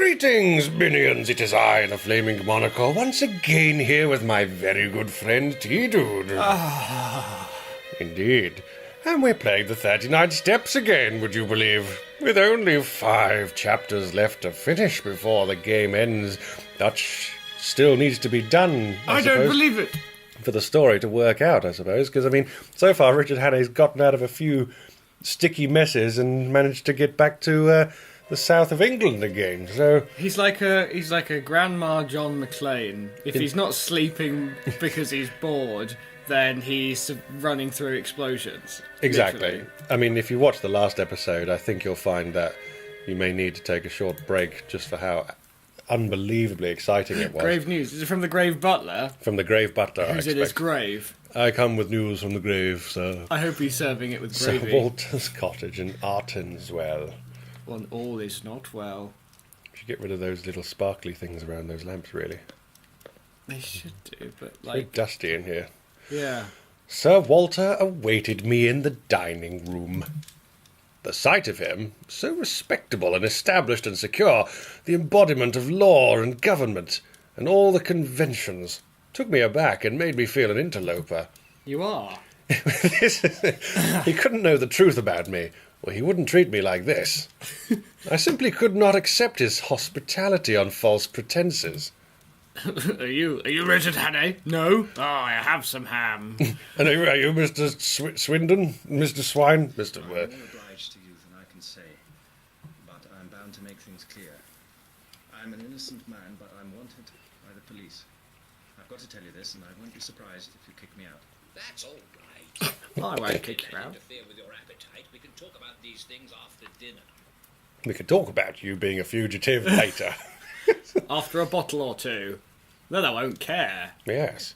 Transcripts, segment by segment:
Greetings, minions, it is I, the Flaming Monocle, once again here with my very good friend T-Dude. Indeed. And we're playing the 39 Steps again, would you believe? With only 5 chapters left to finish before the game ends. Much still needs to be done, I suppose, don't believe it. for the story to work out, I suppose. Because, I mean, so far Richard Hannay's gotten out of a few sticky messes and managed to get back to the south of England again. So He's like a Grandma John McClane. If he's not sleeping because he's bored, then he's running through explosions. exactly. Literally. I mean, if you watch the last episode, I think you'll find that you may need to take a short break just for how unbelievably exciting it was. Grave news. Is it from the Grave Butler? From the grave butler, I Who's in his expect. grave? I come with news from the grave, sir. I hope he's serving it with Sir gravy. Walter's cottage in Artonswell. Well, all is not well. Should get rid of those little sparkly things around those lamps, really. They should do, but Very like, dusty in here. yeah. Sir Walter awaited me in the dining room. The sight of him, so respectable and established and secure, the embodiment of law and government, and all the conventions, took me aback and made me feel an interloper. You are. He couldn't know the truth about me, or he wouldn't treat me like this. I simply could not accept his hospitality on false pretenses. Are you Richard Hannay? No. Oh, I have some ham. And are you Mr. Swindon? Mr. Swine? Mr. I'm more obliged to you than I can say, but I'm bound to make things clear. I'm an innocent man, but I'm wanted by the police. I've got to tell you this, and I won't be surprised if you kick me out. That's all right. I won't kick you out. Interfere with your appetite. We can talk about these things after dinner. We could talk about you being a fugitive later. After a bottle or two. Then I won't care. Yes.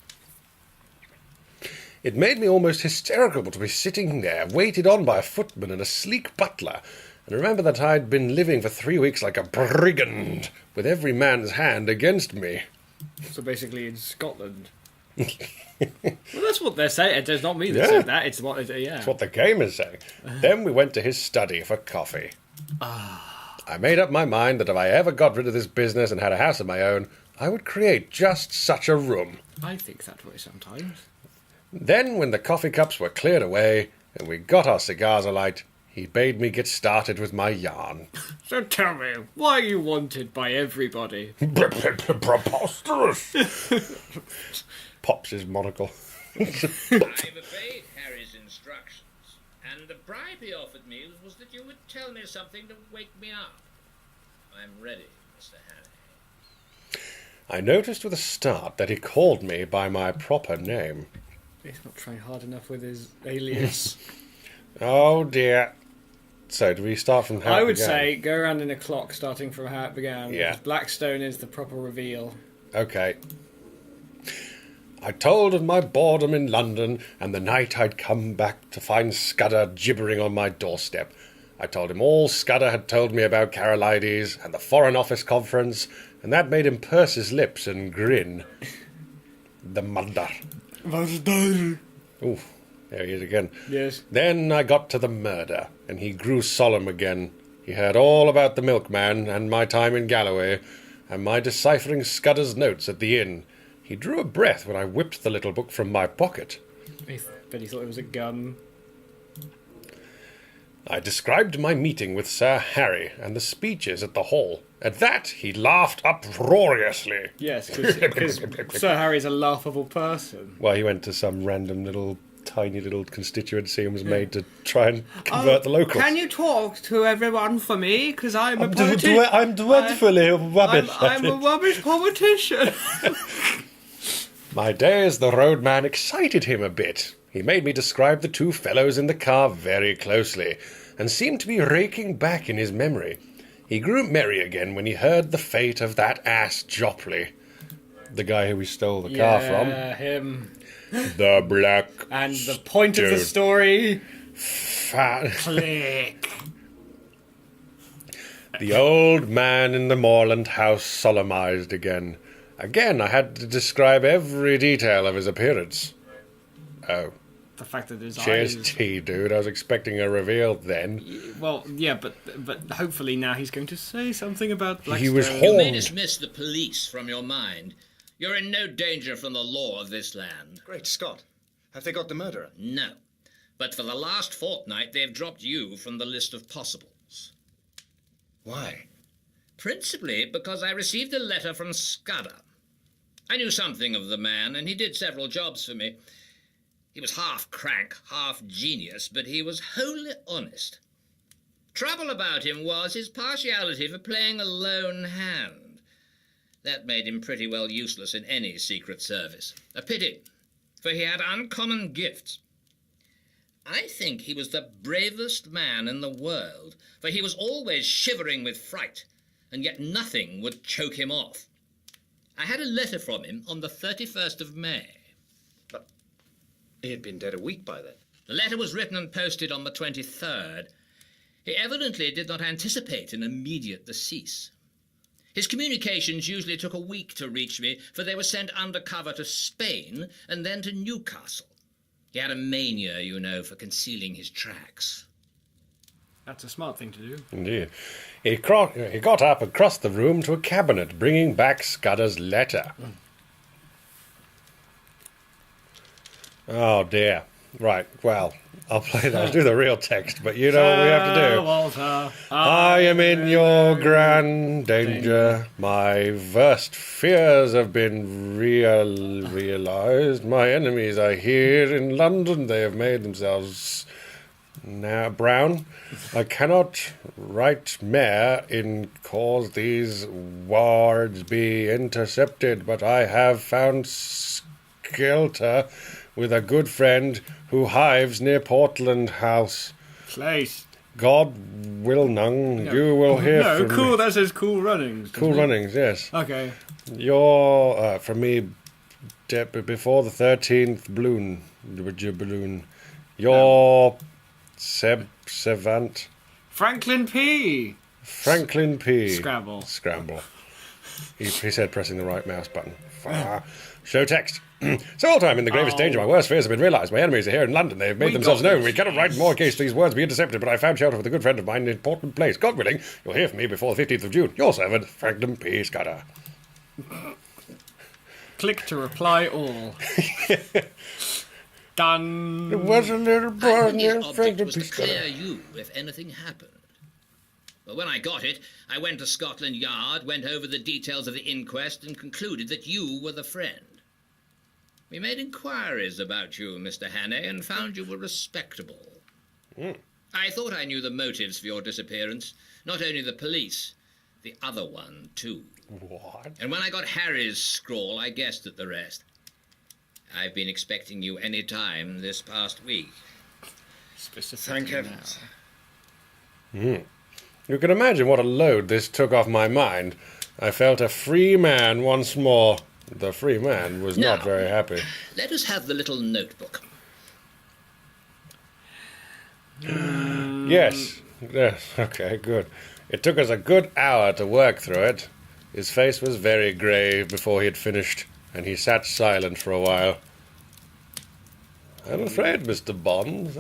It made me almost hysterical to be sitting there, waited on by a footman and a sleek butler, and remember that I'd been living for 3 weeks like a brigand, with every man's hand against me. So basically in Scotland. Well, that's what they're saying. It does not mean they said that. It's what, yeah. That's what the game is saying. Then we went to his study for coffee. I made up my mind that if I ever got rid of this business and had a house of my own, I would create just such a room. I think that way sometimes. Then, when the coffee cups were cleared away and we got our cigars alight, he bade me get started with my yarn. So tell me, why are you wanted by everybody? Preposterous! Pops his monocle. I've obeyed Harry's instructions, and the bribe he offered me was that you would tell me something to wake me up. I'm ready, Mr. Hannay. I noticed with a start that he called me by my proper name. He's not trying hard enough with his alias. Oh dear. So, do we start from how I it would began? say go around in a clock starting from how it began. Yeah. Because Blackstone is the proper reveal. Okay. I told of my boredom in London and the night I'd come back to find Scudder gibbering on my doorstep. I told him all Scudder had told me about Carolides and the Foreign Office conference, and that made him purse his lips and grin. The murder. Ooh, there he is again. Yes. Then I got to the murder, and he grew solemn again. He heard all about the milkman and my time in Galloway, and my deciphering Scudder's notes at the inn. He drew a breath when I whipped the little book from my pocket. But he thought it was a gun. I described my meeting with Sir Harry and the speeches at the hall. At that, he laughed uproariously. Yes, because Sir Harry's a laughable person. Well, he went to some random little, tiny little constituency and was made to try and convert the locals. Can you talk to everyone for me? Because I'm a politician. I'm dreadfully rubbish. I'm a rubbish politician. My day as the roadman excited him a bit. He made me describe the two fellows in the car very closely, and seemed to be raking back in his memory. He grew merry again when he heard the fate of that ass Jopley, the guy who we stole the car from. Yeah, him. The black And the point of the Dude. story... fat... Click. The old man in the moorland house solemnized again. Again, I had to describe every detail of his appearance. Oh. the fact that his Cheers, eyes... tea, dude. I was expecting a reveal then. Well, yeah, but hopefully now he's going to say something about Blackstone. He was You horned. may dismiss the police from your mind. You're in no danger from the law of this land. Great Scott. Have they got the murderer? No. But for the last fortnight, they've dropped you from the list of possibles. Why? Principally because I received a letter from Scudder. I knew something of the man, and he did several jobs for me. He was half crank, half genius, but he was wholly honest. Trouble about him was his partiality for playing a lone hand. That made him pretty well useless in any secret service. A pity, for he had uncommon gifts. I think he was the bravest man in the world, for he was always shivering with fright, and yet nothing would choke him off. I had a letter from him on the 31st of May. But he had been dead a week by then. The letter was written and posted on the 23rd. He evidently did not anticipate an immediate decease. His communications usually took a week to reach me, for they were sent undercover to Spain and then to Newcastle. He had a mania, you know, for concealing his tracks. That's a smart thing to do. Indeed. He got up and crossed the room to a cabinet, bringing back Scudder's letter. Oh, dear. Right, well, I'll do the real text, but you know what we have to do. Walter, I am in your grand danger. My worst fears have been realized. My enemies are here in London. They have made themselves now brown. I cannot write more in cause these wards be intercepted, but I have found skelter with a good friend who hives near Portland House. Place. God willing, you will hear No, from cool, me. that says Cool Runnings. Cool doesn't it? Runnings, yes. Okay. You're, from me, before the 13th balloon. You're Sevant. Franklin P. Franklin P. Scrabble. He said pressing the right mouse button. Show text. So all time in the gravest danger. My worst fears have been realised. My enemies are here in London. They have made themselves known. We cannot write more in case these words be intercepted, but I found shelter with a good friend of mine in Portland Place. God willing, you'll hear from me before the 15th of June. Your servant, Franklin P. Scudder. Click to reply all. Done. It was a little boy His named object Franklin was P. to Scudder. clear you if anything happened. But when I got it, I went to Scotland Yard, went over the details of the inquest, and concluded that you were the friend. We made inquiries about you, Mr. Hannay, and found you were respectable. I thought I knew the motives for your disappearance. Not only the police, the other one, too. What? And when I got Harry's scrawl, I guessed at the rest. I've been expecting you any time this past week. Specifically Thank heavens. You can imagine what a load this took off my mind. I felt a free man once more. The free man was not Now, very happy. Let us have the little notebook. Yes, okay, good. It took us a good hour to work through it. His face was very grave before he had finished, and he sat silent for a while. I'm afraid, Mr. Bond.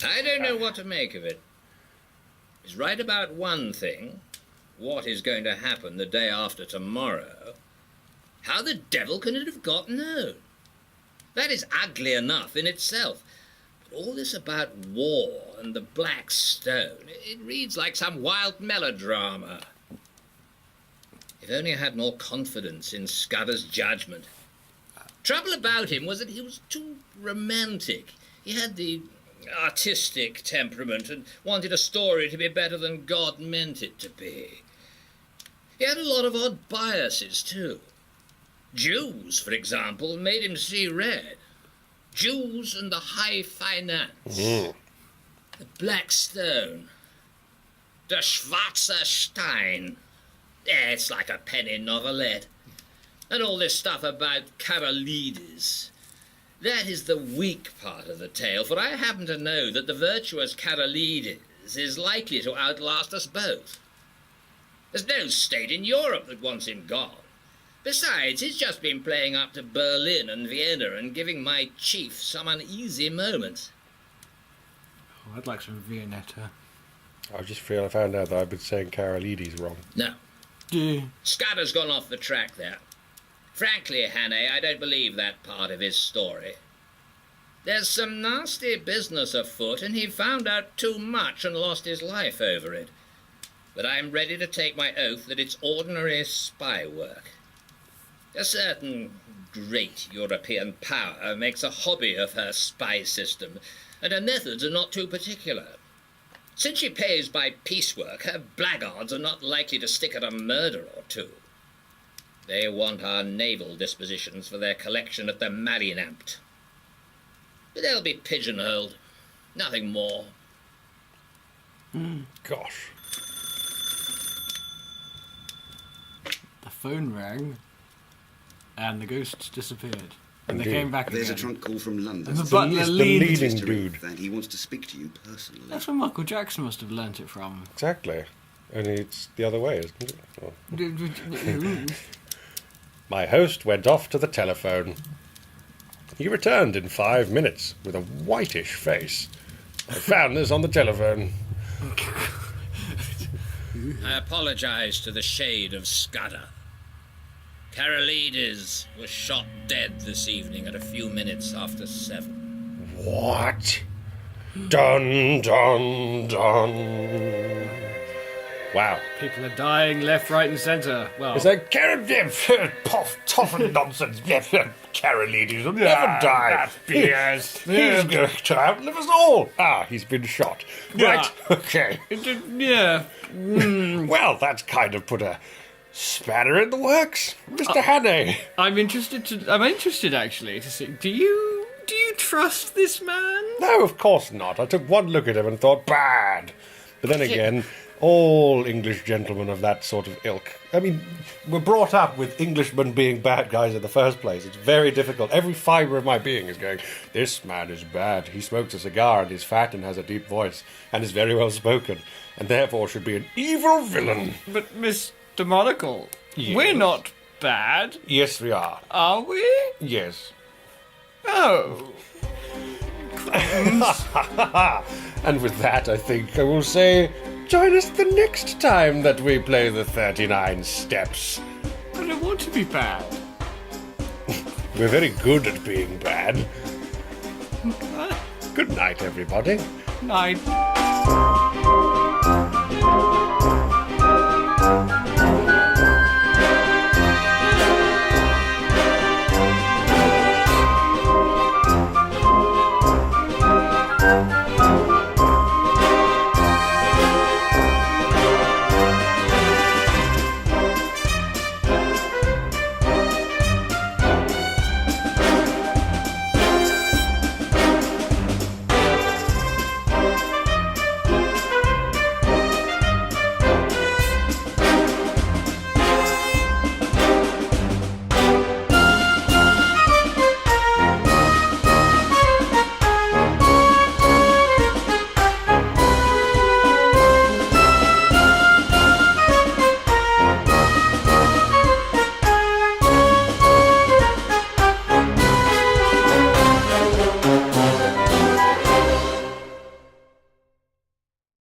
I don't know what to make of it. He's right about one thing. What is going to happen the day after tomorrow? How the devil can it have got known? That is ugly enough in itself. But all this about war and the Black Stone, it reads like some wild melodrama. If only I had more confidence in Scudder's judgment. Trouble about him was that he was too romantic. He had the artistic temperament and wanted a story to be better than God meant it to be. He had a lot of odd biases, too. Jews, for example, made him see red. Jews and the high finance. The Black Stone. Der Schwarze Stein. It's like a penny novelette. And all this stuff about Karolides. That is the weak part of the tale, for I happen to know that the virtuous Karolides is likely to outlast us both. There's no state in Europe that wants him gone. Besides, he's just been playing up to Berlin and Vienna and giving my chief some uneasy moments. Oh, I'd like some Viennetta. I just feel I found out that I've been saying Carolides wrong. No, Yeah. Scudder's gone off the track there. Frankly, Hannay, I don't believe that part of his story. There's some nasty business afoot, and he found out too much and lost his life over it. But I'm ready to take my oath that it's ordinary spy work. A certain great European power makes a hobby of her spy system, and her methods are not too particular. Since she pays by piecework, her blackguards are not likely to stick at a murder or two. They want our naval dispositions for their collection at the Marienamt. But they'll be pigeonholed. Nothing more. Gosh. The phone rang, and the ghosts disappeared. And Indeed. they came back There's again. a trunk call from London. And the It's butler the leaned. leading dude. That he wants to speak to you personally. That's where Michael Jackson must have learnt it from. Exactly. Only it's the other way, isn't it? Oh. My host went off to the telephone. He returned in 5 minutes with a whitish face. I found this on the telephone. I apologize to the shade of Scudder. Carolides was shot dead this evening at a few minutes after 7. What? Dun, dun, dun. Wow. People are dying left, right, and centre. Well, It's like puff, tough and nonsense. Carolides will never die. BS. He's going to outlive us all. Ah, he's been shot. Right, okay. Yeah. Well, that's kind of put a spanner in the works, Mr. Hannay. I'm interested actually to see. Do you trust this man? No, of course not. I took one look at him and thought, bad. But then again, all English gentlemen of that sort of ilk. I mean, we're brought up with Englishmen being bad guys in the first place. It's very difficult. Every fibre of my being is going, this man is bad. He smokes a cigar and is fat and has a deep voice and is very well spoken and therefore should be an evil villain. But Mr. Monocle, Yes. we're not bad, Yes, we are. are we? Yes. Oh. And with that, I think I will say, join us the next time that we play the 39 Steps. I don't want to be bad. We're very good at being bad. Good night, everybody. Night.